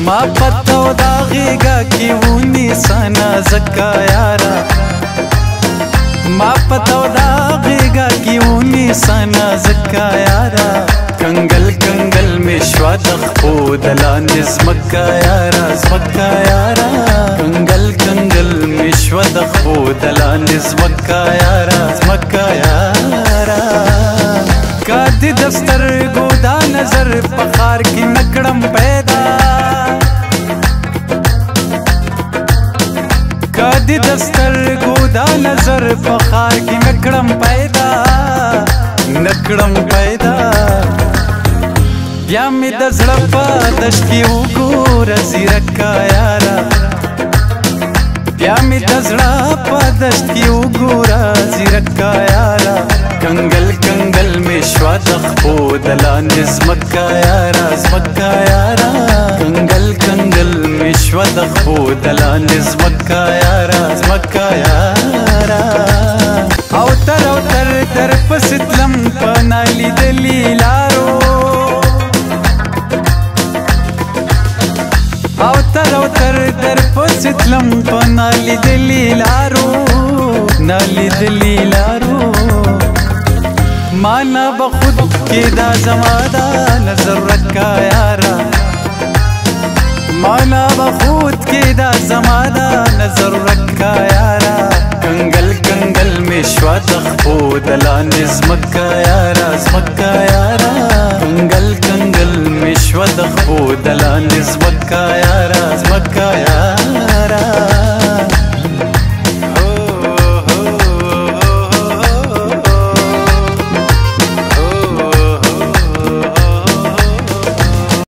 ما پتو دا غیگا کی ونی سنا زکا یارا ما پتو دا غیگا کی ونی سنا زکا یارا کنگل کنگل می شوا دخپو دلان زمکا یارا زمکا یارا کنگل کنگل می شوا دخپو دلان زمکا یارا زمکا یارا کادی دستر گودا نظر پخار کی نکڑم پیدا کادی دستر گودا نظر پخار کی نکڑم پیدا نکڑم پیدا بیا می د زړه په دشت کې وګوره زیرکا یارا بیا می د زړه په دشت کې وګوره زیرکا یارا کنگل کنگل می شوا دخپو دلان زمکا یارا زمکا یارا کنگل کنگل می شوا دخپو دلان زمکا یارا زمکا یارا او تر در پستلم پنالی دلی لارو او تر در پستلم پنالی دلی لارو نالی دلی لارو مانا بخود کی دا زمادا نظر رکا یارا مانا بخود کی دا زمادا نظر رکا یارا کنگل کنگل می شوا دخپو دلان زمکا یارا زمکا یارا کنگل کنگل می شوا دخپو دلان زمکا یارا زمکا یارا